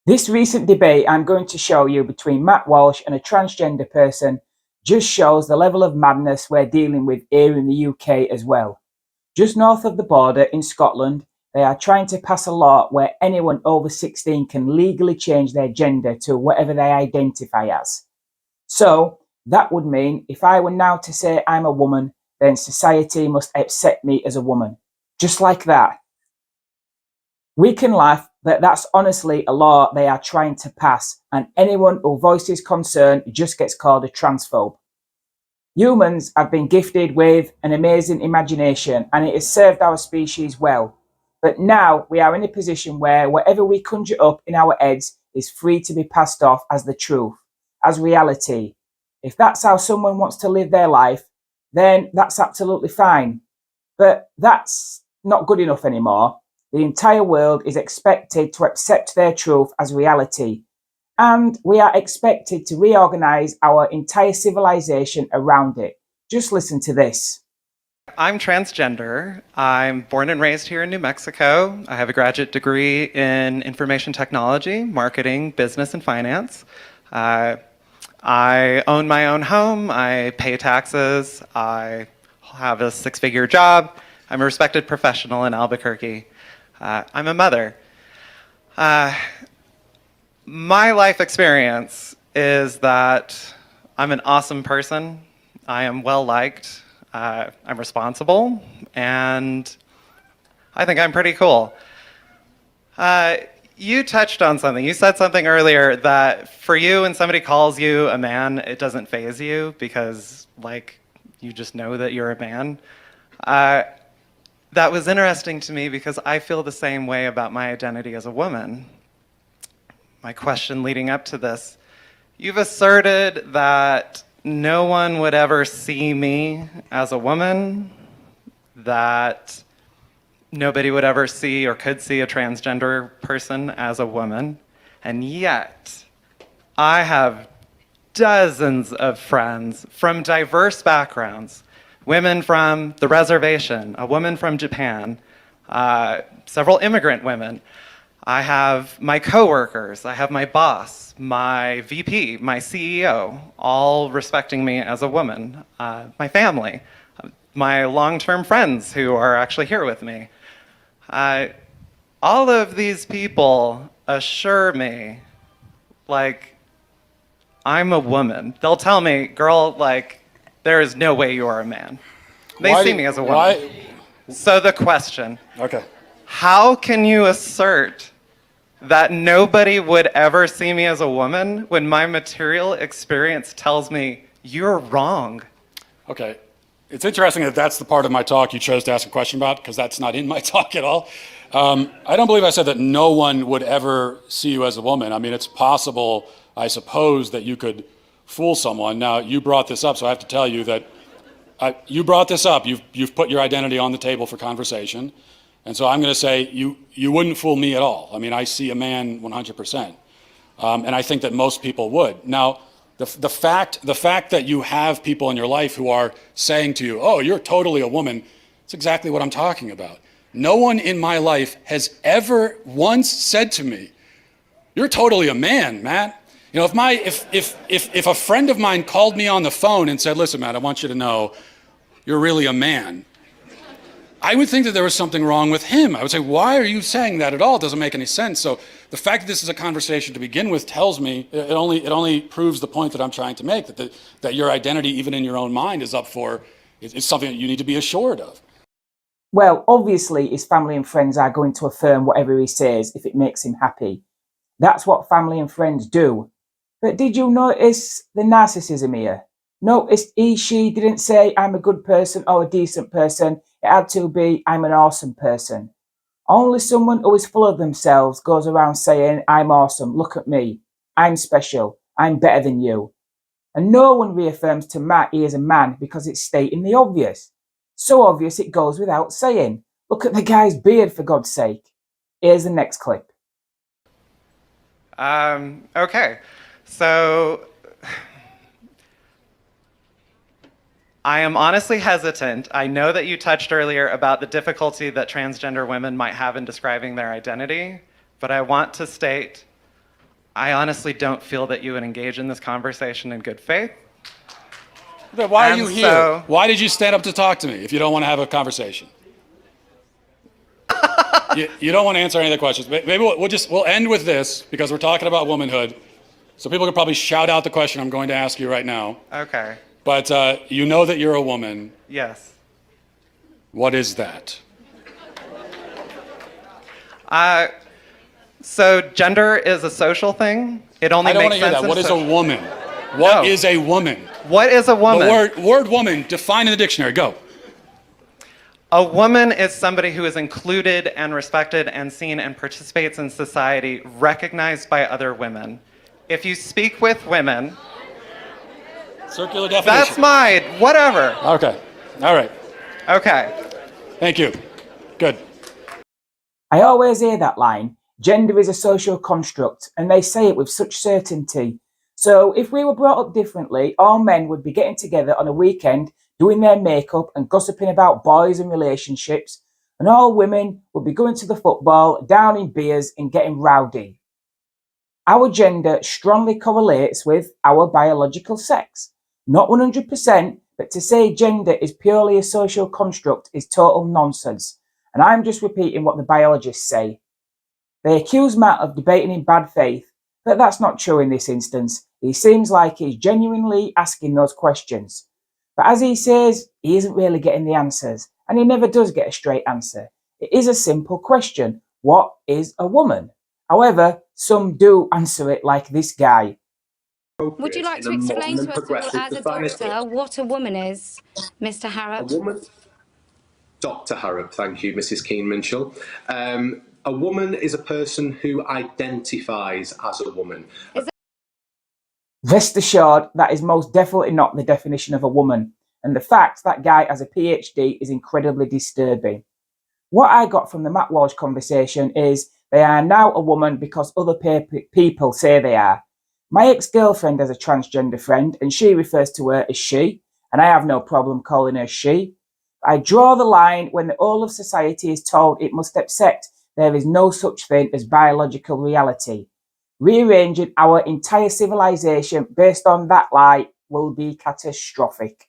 This recent debate I'm going to show you between Matt Walsh and a transgender person just shows the level of madness we're dealing with here in the UK as well. Just north of the border in Scotland, they are trying to pass a law where anyone over 16 can legally change their gender to whatever they identify as. So, that would mean if I were now to say I'm a woman, then society must accept me as a woman. Just like that. We can laugh, but that's honestly a law they are trying to pass, and anyone who voices concern just gets called a transphobe. Humans have been gifted with an amazing imagination, and it has served our species well. But now we are in a position where whatever we conjure up in our heads is free to be passed off as the truth, as reality. If that's how someone wants to live their life, then that's absolutely fine. But that's not good enough anymore. The entire world is expected to accept their truth as reality, and we are expected to reorganize our entire civilization around it. Just listen to this. I'm transgender. I'm born and raised here in New Mexico. I have a graduate degree in information technology, marketing, business, and finance. I own my own home. I pay taxes. I have a six-figure job. I'm a respected professional in Albuquerque. I'm a mother. My life experience is that I'm an awesome person. I am well-liked. I'm responsible, and I think I'm pretty cool. You touched on something. You said something earlier that for you, when somebody calls you a man, it doesn't faze you because, you just know that you're a man. That was interesting to me because I feel the same way about my identity as a woman. My question leading up to this, you've asserted that no one would ever see me as a woman, that nobody would ever see or could see a transgender person as a woman, and yet I have dozens of friends from diverse backgrounds, women from the reservation, a woman from Japan, several immigrant women. I have my coworkers, I have my boss, my VP, my CEO, all respecting me as a woman. My family, my long-term friends who are actually here with me. All of these people assure me, I'm a woman. They'll tell me, girl, there is no way you are a man. They see me as a woman. So the question, Okay. how can you assert that nobody would ever see me as a woman when my material experience tells me you're wrong? Okay. It's interesting that that's the part of my talk you chose to ask a question about, because that's not in my talk at all. I don't believe I said that no one would ever see you as a woman. I mean, it's possible, I suppose, that you could fool someone. Now, you brought this up, so I have to tell you that you brought this up. You've put your identity on the table for conversation. And so I'm going to say you wouldn't fool me at all. I mean, I see a man 100%. And I think that most people would. Now, the fact that you have people in your life who are saying to you, oh, you're totally a woman, it's exactly what I'm talking about. No one in my life has ever once said to me, you're totally a man, Matt. You know, if a friend of mine called me on the phone and said, listen, Matt, I want you to know you're really a man, I would think that there was something wrong with him. I would say, why are you saying that at all? It doesn't make any sense. So the fact that this is a conversation to begin with tells me, it only proves the point that I'm trying to make, that your identity, even in your own mind, is up for, it's something that you need to be assured of. Well, obviously, his family and friends are going to affirm whatever he says if it makes him happy. That's what family and friends do. But did you notice the narcissism here? Notice she didn't say, I'm a good person or a decent person. It had to be, I'm an awesome person. Only someone who is full of themselves goes around saying, I'm awesome, look at me, I'm special, I'm better than you. And no one reaffirms to Matt he is a man because it's stating the obvious. So obvious it goes without saying. Look at the guy's beard, for God's sake. Here's the next clip. Okay, so I am honestly hesitant. I know that you touched earlier about the difficulty that transgender women might have in describing their identity, but I want to state I honestly don't feel that you would engage in this conversation in good faith. Then why are And you here? so- Why did you stand up to talk to me if you don't want to have a conversation? you don't want to answer any of the questions. Maybe we'll end with this because we're talking about womanhood. So people can probably shout out the question I'm going to ask you right now. Okay. But you know that you're a woman. Yes. What is that? So gender is a social thing. It only I don't want makes to hear sense that. What in is a woman? What is a woman? What is a woman? The word woman, define in the dictionary. Go. A woman is somebody who is included and respected and seen and participates in society, recognized by other women. If you speak with women, Circular definition. that's mine. Whatever. Okay. All right. Okay. Thank you. Good. I always hear that line, gender is a social construct, and they say it with such certainty. So if we were brought up differently, all men would be getting together on a weekend, doing their makeup and gossiping about boys and relationships, and all women would be going to the football, downing beers and getting rowdy. Our gender strongly correlates with our biological sex. Not 100%, but to say gender is purely a social construct is total nonsense. And I'm just repeating what the biologists say. They accuse Matt of debating in bad faith, but that's not true in this instance. He seems like he's genuinely asking those questions. But as he says, he isn't really getting the answers, and he never does get a straight answer. It is a simple question. What is a woman? However, some do answer it like this guy. Would you like to explain to us all, as a doctor, what a woman is, Mr. Harrop? A woman, Dr. Harrop, thank you, Mrs. Keen-Minshall. A woman is a person who identifies as a woman. Rest assured, that is most definitely not the definition of a woman, and the fact that guy has a PhD is incredibly disturbing. What I got from the Matt Walsh conversation is they are now a woman because other people say they are. My ex-girlfriend has a transgender friend, and she refers to her as she, and I have no problem calling her she. I draw the line when the whole of society is told it must accept there is no such thing as biological reality. Rearranging our entire civilization based on that lie will be catastrophic.